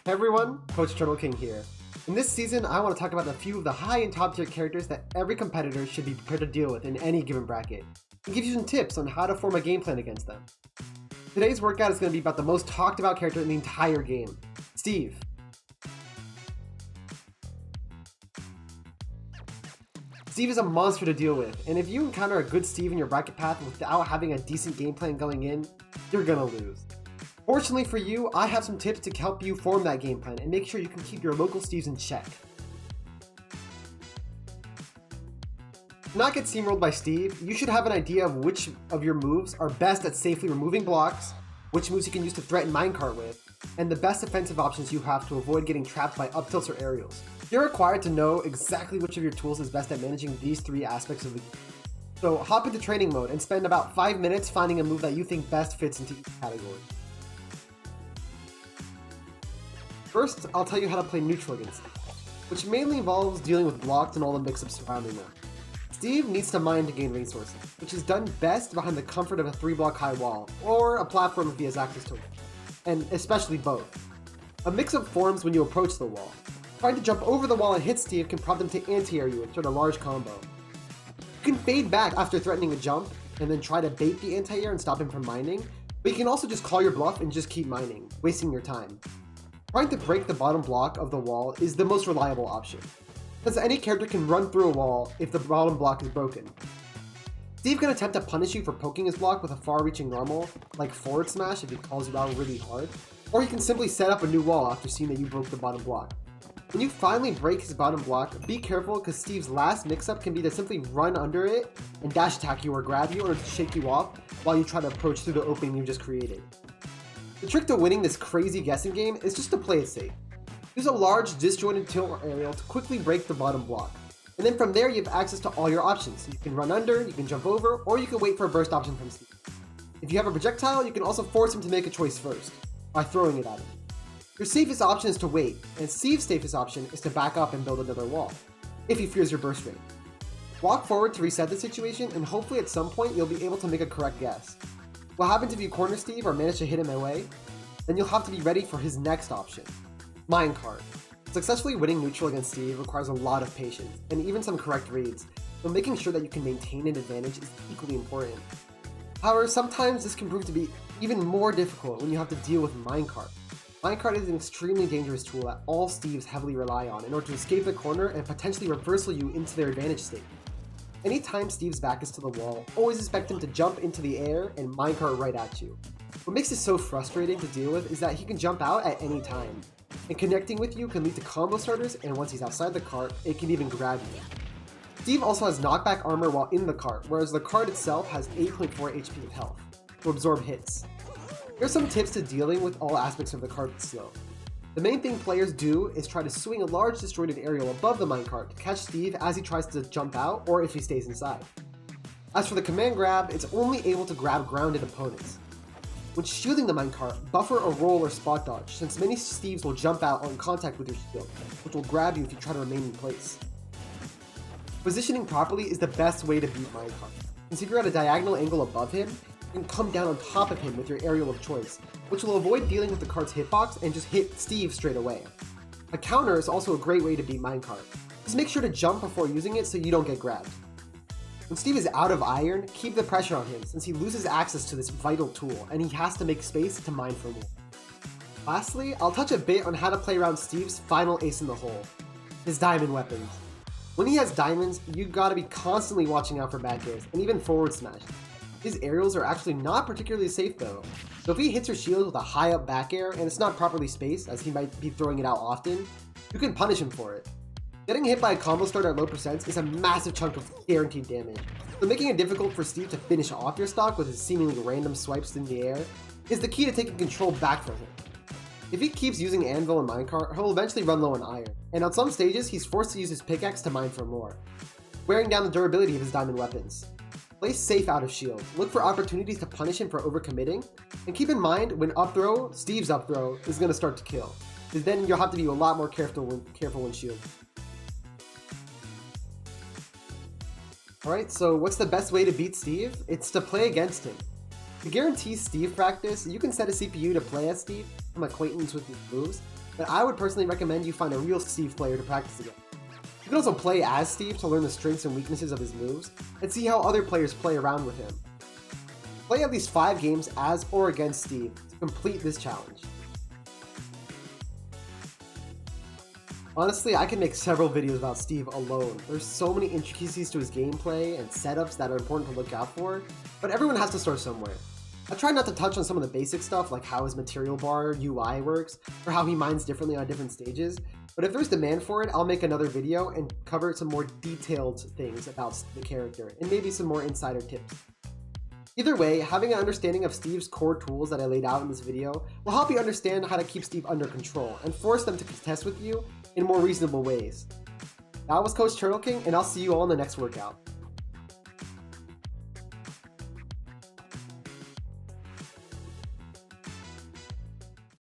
Hey everyone, Coach TurtleKing here. In this season, I want to talk about a few of the high and top tier characters that every competitor should be prepared to deal with in any given bracket, and give you some tips on how to form a game plan against them. Today's workout is going to be about the most talked about character in the entire game, Steve. Steve is a monster to deal with, and if you encounter a good Steve in your bracket path without having a decent game plan going in, you're gonna lose. Fortunately for you, I have some tips to help you form that game plan and make sure you can keep your local Steves in check. To not get steamrolled by Steve, you should have an idea of which of your moves are best at safely removing blocks, which moves you can use to threaten minecart with, and the best offensive options you have to avoid getting trapped by up tilts or aerials. You're required to know exactly which of your tools is best at managing these three aspects of the game. So hop into training mode and spend about 5 minutes finding a move that you think best fits into each category. First, I'll tell you how to play neutral against Steve, which mainly involves dealing with blocks and all the mix-ups surrounding them. Steve needs to mine to gain resources, which is done best behind the comfort of a 3-block high wall, or a platform if he has access to it, and especially both. A mix-up forms when you approach the wall. Trying to jump over the wall and hit Steve can prompt him to anti-air you and start a large combo. You can fade back after threatening a jump, and then try to bait the anti-air and stop him from mining, but you can also just call your bluff and just keep mining, wasting your time. Trying to break the bottom block of the wall is the most reliable option, because any character can run through a wall if the bottom block is broken. Steve can attempt to punish you for poking his block with a far-reaching normal, like forward smash if he calls you out really hard, or he can simply set up a new wall after seeing that you broke the bottom block. When you finally break his bottom block, be careful because Steve's last mix-up can be to simply run under it and dash attack you or grab you in order to shake you off while you try to approach through the opening you just created. The trick to winning this crazy guessing game is just to play it safe. Use a large disjointed tilt or aerial to quickly break the bottom block. And then from there you have access to all your options. You can run under, you can jump over, or you can wait for a burst option from Steve. If you have a projectile, you can also force him to make a choice first, by throwing it at him. Your safest option is to wait, and Steve's safest option is to back up and build another wall, if he fears your burst rate. Walk forward to reset the situation, and hopefully at some point you'll be able to make a correct guess. What happens if you corner Steve or manage to hit him away? Then you'll have to be ready for his next option, minecart. Successfully winning neutral against Steve requires a lot of patience, and even some correct reads, so making sure that you can maintain an advantage is equally important. However, sometimes this can prove to be even more difficult when you have to deal with minecart. Minecart is an extremely dangerous tool that all Steves heavily rely on in order to escape the corner and potentially reversal you into their advantage state. Anytime Steve's back is to the wall, always expect him to jump into the air and minecart right at you. What makes it so frustrating to deal with is that he can jump out at any time, and connecting with you can lead to combo starters, and once he's outside the cart, it can even grab you. Steve also has knockback armor while in the cart, whereas the cart itself has 8.4 HP of health to absorb hits. Here's some tips to dealing with all aspects of the cart still. The main thing players do is try to swing a large disjointed aerial above the minecart to catch Steve as he tries to jump out or if he stays inside. As for the command grab, it's only able to grab grounded opponents. When shielding the minecart, buffer a roll or spot dodge, since many Steves will jump out on contact with your shield, which will grab you if you try to remain in place. Positioning properly is the best way to beat minecart, since if you're at a diagonal angle above him, you can come down on top of him with your aerial of choice, which will avoid dealing with the cart's hitbox and just hit Steve straight away. A counter is also a great way to beat minecart. Just make sure to jump before using it so you don't get grabbed. When Steve is out of iron, keep the pressure on him since he loses access to this vital tool and he has to make space to mine for more. Lastly, I'll touch a bit on how to play around Steve's final ace in the hole, his diamond weapons. When he has diamonds, you gotta be constantly watching out for back airs and even forward smash. His aerials are actually not particularly safe though, so if he hits your shield with a high up back air and it's not properly spaced as he might be throwing it out often, you can punish him for it. Getting hit by a combo starter at low percents is a massive chunk of guaranteed damage, so making it difficult for Steve to finish off your stock with his seemingly random swipes in the air is the key to taking control back from him. If he keeps using Anvil and Minecart, he'll eventually run low on iron, and on some stages he's forced to use his pickaxe to mine for more, wearing down the durability of his diamond weapons. Play safe out of shield, look for opportunities to punish him for overcommitting, and keep in mind when up throw, Steve's up throw, is going to start to kill, because then you'll have to be a lot more careful when shield. Alright, so what's the best way to beat Steve? It's to play against him. To guarantee Steve practice, you can set a CPU to play as Steve, from acquaintance with his moves, but I would personally recommend you find a real Steve player to practice against. You can also play as Steve to learn the strengths and weaknesses of his moves, and see how other players play around with him. Play at least 5 games as or against Steve to complete this challenge. Honestly, I can make several videos about Steve alone. There's so many intricacies to his gameplay and setups that are important to look out for, but everyone has to start somewhere. I try not to touch on some of the basic stuff like how his material bar UI works, or how he mines differently on different stages, but if there's demand for it, I'll make another video and cover some more detailed things about the character, and maybe some more insider tips. Either way, having an understanding of Steve's core tools that I laid out in this video will help you understand how to keep Steve under control and force them to contest with you in more reasonable ways. That was Coach TurtleKing, and I'll see you all in the next workout.